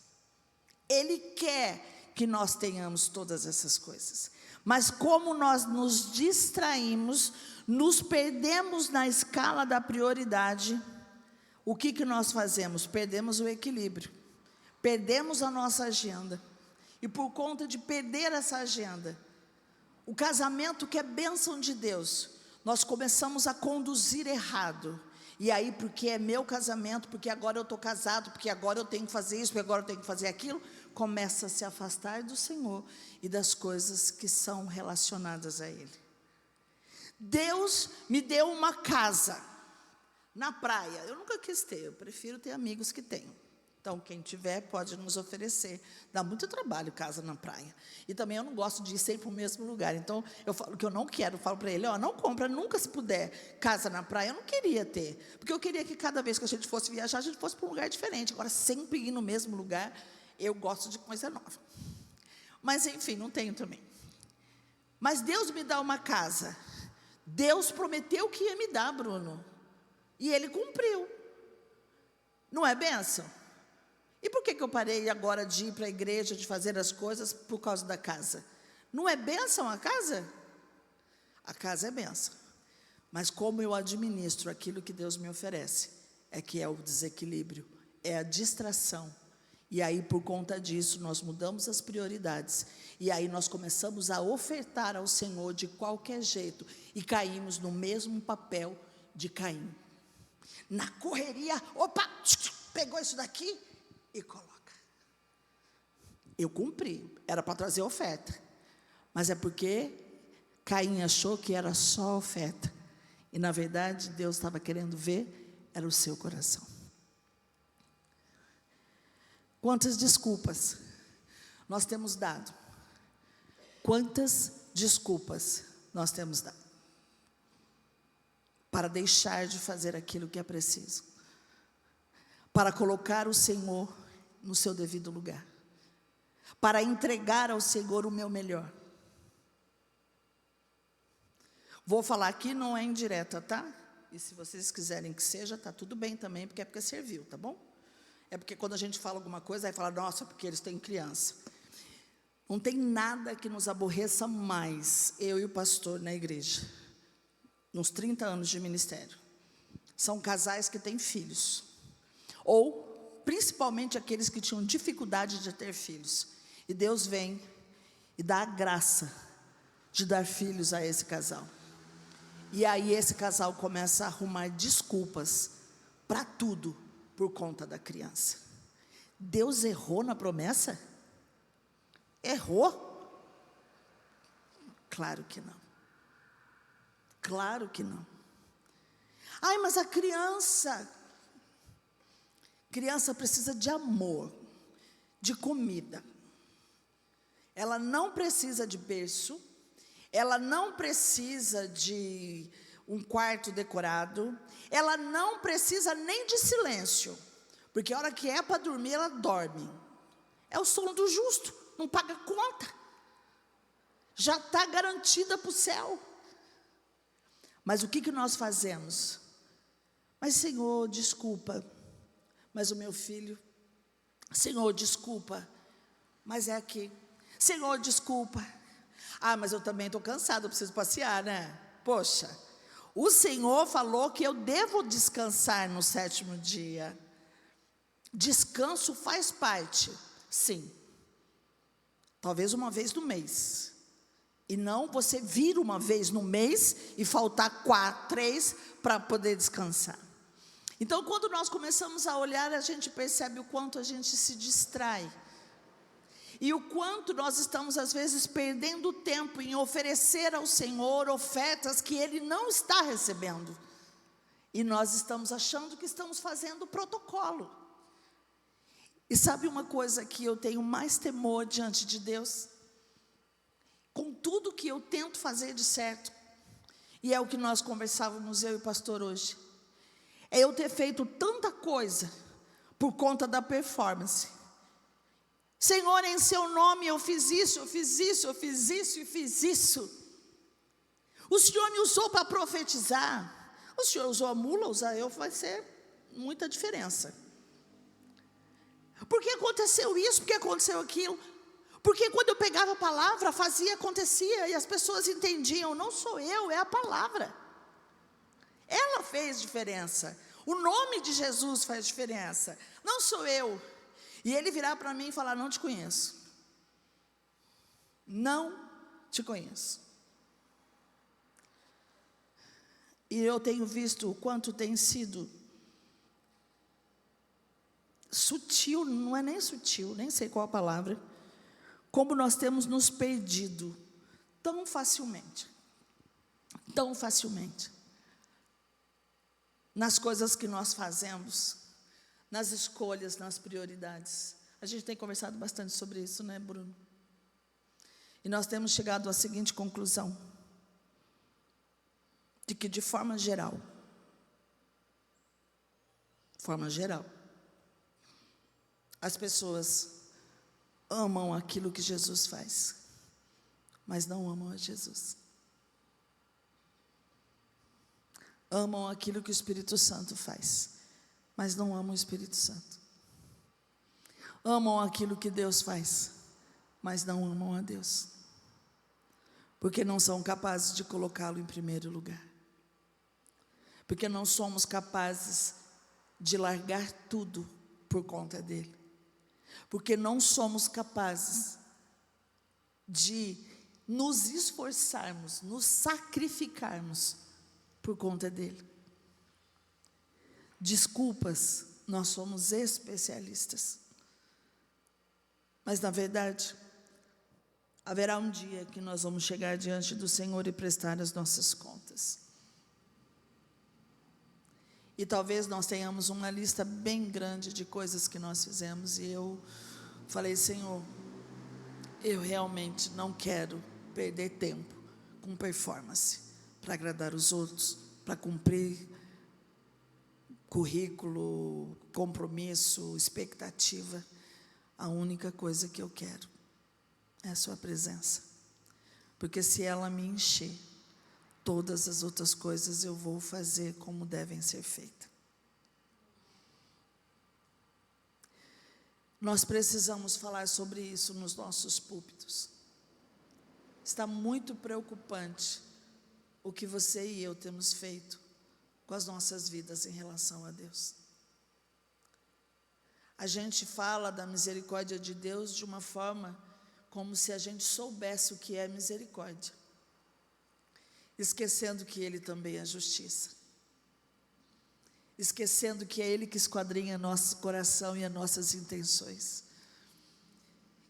Speaker 1: Ele quer que nós tenhamos todas essas coisas, mas como nós nos distraímos, nos perdemos na escala da prioridade, o que nós fazemos? Perdemos o equilíbrio, perdemos a nossa agenda, e por conta de perder essa agenda, o casamento que é bênção de Deus, nós começamos a conduzir errado. E aí, porque é meu casamento, porque agora eu estou casado, porque agora eu tenho que fazer isso, porque agora eu tenho que fazer aquilo, começa a se afastar do Senhor e das coisas que são relacionadas a Ele. Deus me deu uma casa na praia. Eu nunca quis ter, eu prefiro ter amigos que tenham. Então, quem tiver pode nos oferecer. Dá muito trabalho casa na praia. E também eu não gosto de ir sempre para o mesmo lugar. Então, eu falo que eu não quero. Eu falo para ele, não compra nunca, se puder, casa na praia. Eu não queria ter. Porque eu queria que cada vez que a gente fosse viajar, a gente fosse para um lugar diferente. Agora, sempre ir no mesmo lugar, eu gosto de coisa nova. Mas, enfim, não tenho também. Mas Deus me dá uma casa. Deus prometeu que ia me dar, Bruno. E Ele cumpriu. Não é bênção? E por que eu parei agora de ir para a igreja, de fazer as coisas por causa da casa? Não é bênção a casa? A casa é bênção. Mas como eu administro aquilo que Deus me oferece, é que é o desequilíbrio, é a distração. E aí, por conta disso, nós mudamos as prioridades. E aí nós começamos a ofertar ao Senhor de qualquer jeito. E caímos no mesmo papel de Caim. Na correria, opa, pegou isso daqui e coloca. Eu cumpri, era para trazer oferta, mas é porque Caim achou que era só oferta, e na verdade Deus estava querendo ver, era o seu coração. Quantas desculpas nós temos dado? Quantas desculpas nós temos dado para deixar de fazer aquilo que é preciso, para colocar o Senhor no seu devido lugar, para entregar ao Senhor o meu melhor. Vou falar aqui, não é indireta, tá? E se vocês quiserem que seja, tá tudo bem também, porque é porque serviu, tá bom? É porque quando a gente fala alguma coisa, aí fala, nossa, porque eles têm criança. Não tem nada que nos aborreça mais, eu e o pastor na igreja, nos 30 anos de ministério. São casais que têm filhos. Ou, principalmente, aqueles que tinham dificuldade de ter filhos. E Deus vem e dá a graça de dar filhos a esse casal. E aí esse casal começa a arrumar desculpas para tudo por conta da criança. Deus errou na promessa? Errou? Claro que não. Claro que não. Ai, mas a criança precisa de amor, de comida. Ela não precisa de berço, ela não precisa de um quarto decorado, ela não precisa nem de silêncio, porque a hora que é para dormir, ela dorme. É o sono do justo, não paga conta, já está garantida para o céu. Mas o que nós fazemos? Mas Senhor, desculpa, mas o meu filho, Senhor, desculpa, mas é aqui. Senhor, desculpa. Ah, mas eu também estou cansado, eu preciso passear, né? Poxa, o Senhor falou que eu devo descansar no 7º dia. Descanso faz parte, sim. Talvez uma vez no mês. E não você vir uma vez no mês e faltar 3 para poder descansar. Então, quando nós começamos a olhar, a gente percebe o quanto a gente se distrai. E o quanto nós estamos, às vezes, perdendo tempo em oferecer ao Senhor ofertas que Ele não está recebendo. E nós estamos achando que estamos fazendo protocolo. E sabe uma coisa que eu tenho mais temor diante de Deus? Com tudo que eu tento fazer de certo, e é o que nós conversávamos, eu e o pastor hoje, é eu ter feito tanta coisa por conta da performance. Senhor, em seu nome eu fiz isso, eu fiz isso, eu fiz isso e fiz isso. O Senhor me usou para profetizar. O Senhor usou a mula, usar eu, vai ser muita diferença. Por que aconteceu isso? Por que aconteceu aquilo? Porque quando eu pegava a palavra, fazia, acontecia, e as pessoas entendiam, não sou eu, é a palavra. Ela fez diferença. O nome de Jesus faz diferença. Não sou eu. E ele virar para mim e falar, não te conheço. Não te conheço. E eu tenho visto o quanto tem sido sutil, não é nem sutil, nem sei qual a palavra, como nós temos nos perdido tão facilmente, nas coisas que nós fazemos, nas escolhas, nas prioridades. A gente tem conversado bastante sobre isso, né, Bruno? E nós temos chegado à seguinte conclusão, de que de forma geral, as pessoas amam aquilo que Jesus faz, mas não amam a Jesus. Amam aquilo que o Espírito Santo faz, mas não amam o Espírito Santo. Amam aquilo que Deus faz, mas não amam a Deus, porque não são capazes de colocá-lo em primeiro lugar, porque não somos capazes de largar tudo por conta dele, porque não somos capazes de nos esforçarmos, nos sacrificarmos por conta dele. Desculpas, nós somos especialistas, mas na verdade, haverá um dia que nós vamos chegar diante do Senhor e prestar as nossas contas. E talvez nós tenhamos uma lista bem grande de coisas que nós fizemos, e eu falei, Senhor, eu realmente não quero perder tempo com performance, para agradar os outros, para cumprir currículo, compromisso, expectativa. A única coisa que eu quero é a sua presença, porque se ela me encher, todas as outras coisas eu vou fazer como devem ser feitas. Nós precisamos falar sobre isso nos nossos púlpitos. Está muito preocupante o que você e eu temos feito com as nossas vidas em relação a Deus. A gente fala da misericórdia de Deus de uma forma como se a gente soubesse o que é misericórdia, esquecendo que Ele também é justiça, esquecendo que é Ele que esquadrinha nosso coração e as nossas intenções,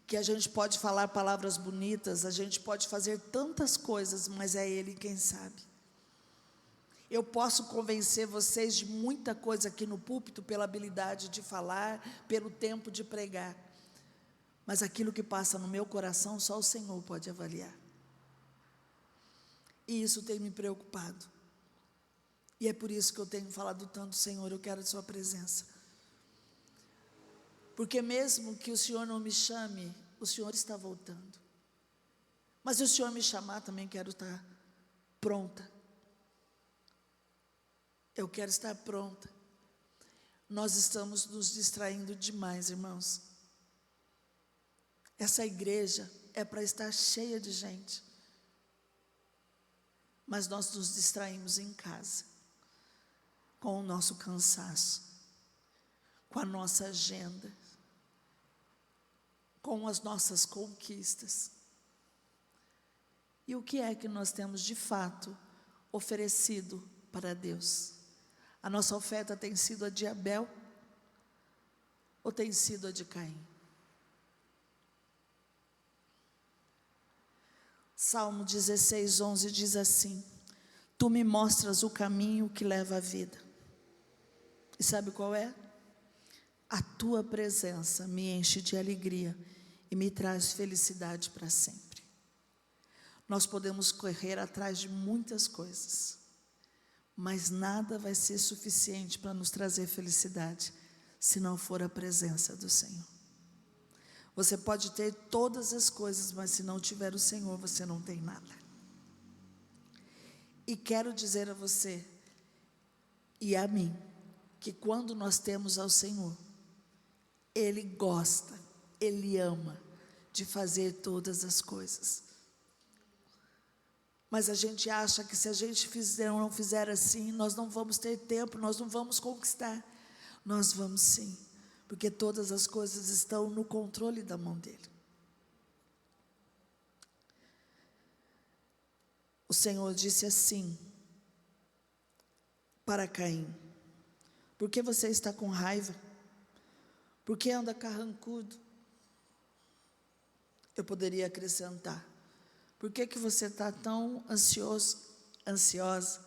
Speaker 1: que a gente pode falar palavras bonitas, a gente pode fazer tantas coisas, mas é Ele quem sabe. Eu posso convencer vocês de muita coisa aqui no púlpito, pela habilidade de falar, pelo tempo de pregar, mas aquilo que passa no meu coração, só o Senhor pode avaliar. E isso tem me preocupado. E é por isso que eu tenho falado tanto, Senhor, eu quero a sua presença. Porque mesmo que o Senhor não me chame, o Senhor está voltando. Mas se o Senhor me chamar, também quero estar pronta. Eu quero estar pronta. Nós estamos nos distraindo demais, irmãos. Essa igreja é para estar cheia de gente, mas nós nos distraímos em casa, com o nosso cansaço, com a nossa agenda, com as nossas conquistas. E o que é que nós temos de fato oferecido para Deus? A nossa oferta tem sido a de Abel ou tem sido a de Caim? Salmo 16:11 diz assim: Tu me mostras o caminho que leva à vida. E sabe qual é? A tua presença me enche de alegria e me traz felicidade para sempre. Nós podemos correr atrás de muitas coisas, mas nada vai ser suficiente para nos trazer felicidade, se não for a presença do Senhor. Você pode ter todas as coisas, mas se não tiver o Senhor, você não tem nada. E quero dizer a você e a mim, que quando nós temos ao Senhor, Ele gosta, Ele ama de fazer todas as coisas. Mas a gente acha que se a gente fizer ou não fizer assim, nós não vamos ter tempo, nós não vamos conquistar. Nós vamos sim, porque todas as coisas estão no controle da mão dEle. O Senhor disse assim para Caim: por que você está com raiva? Por que anda carrancudo? Eu poderia acrescentar: por que você está tão ansioso, ansiosa?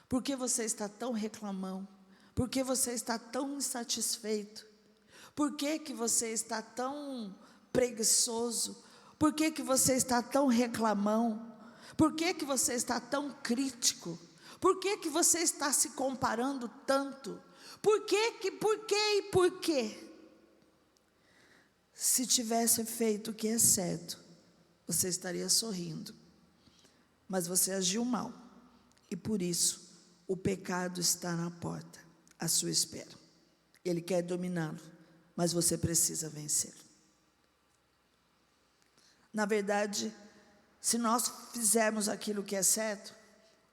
Speaker 1: Por que você está tão reclamão? Por que você está tão insatisfeito? Por que você está tão preguiçoso? Por que você está tão reclamão? Por que você está tão crítico? Por que você está se comparando tanto? Por quê? Se tivesse feito o que é certo, você estaria sorrindo. Mas você agiu mal, e por isso o pecado está na porta, à sua espera. Ele quer dominá-lo, mas você precisa vencer. Na verdade, se nós fizermos aquilo que é certo,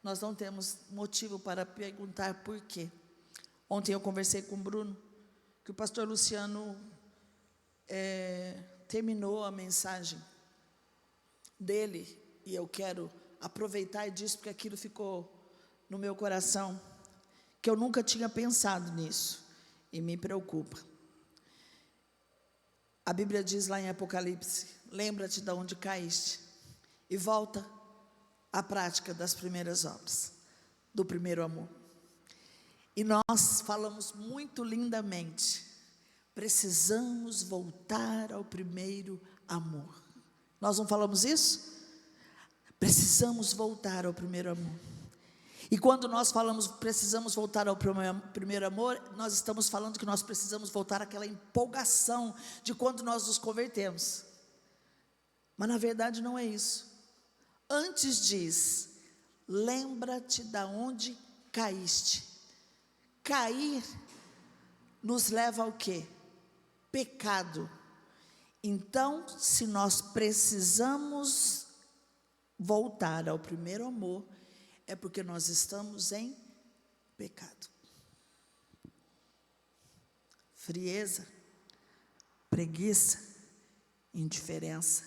Speaker 1: nós não temos motivo para perguntar por quê. Ontem eu conversei com o Bruno, que o pastor Luciano terminou a mensagem dele, e eu quero aproveitar disso, porque aquilo ficou no meu coração, que eu nunca tinha pensado nisso, e me preocupa. A Bíblia diz lá em Apocalipse: lembra-te de onde caíste, e volta à prática das primeiras obras, do primeiro amor. E nós falamos muito lindamente: precisamos voltar ao primeiro amor. Nós não falamos isso? Precisamos voltar ao primeiro amor. E quando nós falamos precisamos voltar ao primeiro amor, nós estamos falando que nós precisamos voltar àquela empolgação de quando nós nos convertemos. Mas na verdade não é isso. Antes diz: lembra-te de onde caíste. Cair nos leva ao quê? Pecado. Então, se nós precisamos voltar ao primeiro amor, é porque nós estamos em pecado. Frieza, preguiça, indiferença,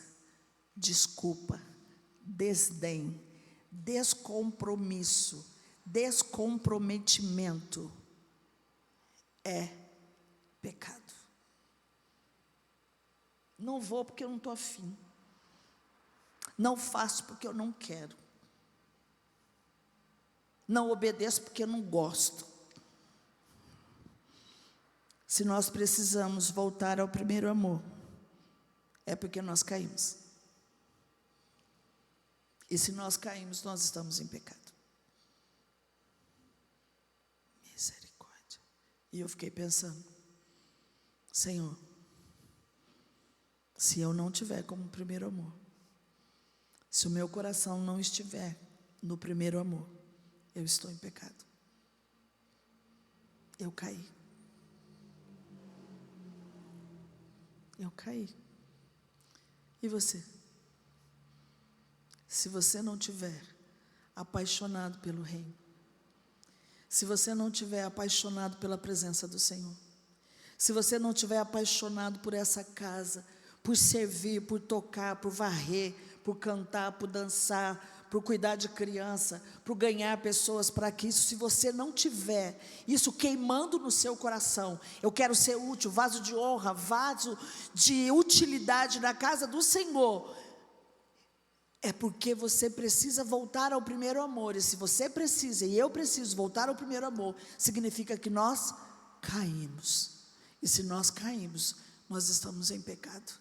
Speaker 1: desculpa, desdém, descompromisso, descomprometimento é pecado. Não vou porque eu não estou afim. Não faço porque eu não quero. Não obedeço porque eu não gosto. Se nós precisamos voltar ao primeiro amor, é porque nós caímos. E se nós caímos, nós estamos em pecado. Misericórdia. E eu fiquei pensando: Senhor, se eu não tiver como primeiro amor, se o meu coração não estiver no primeiro amor, eu estou em pecado. Eu caí. Eu caí. E você? Se você não tiver apaixonado pelo reino, se você não tiver apaixonado pela presença do Senhor, se você não tiver apaixonado por essa casa, por servir, por tocar, por varrer, por cantar, por dançar, para cuidar de criança, para ganhar pessoas, para que isso, se você não tiver isso queimando no seu coração, eu quero ser útil, vaso de honra, vaso de utilidade na casa do Senhor, é porque você precisa voltar ao primeiro amor. E se você precisa, e eu preciso voltar ao primeiro amor, significa que nós caímos. E se nós caímos, nós estamos em pecado.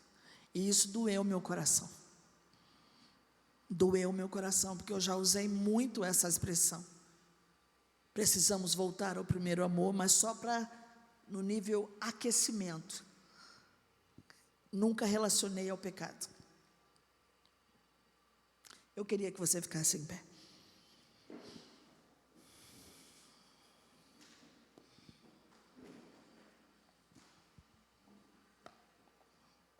Speaker 1: E isso doeu meu coração. Doeu meu coração, porque eu já usei muito essa expressão. Precisamos voltar ao primeiro amor, mas só para no nível aquecimento. Nunca relacionei ao pecado. Eu queria que você ficasse em pé.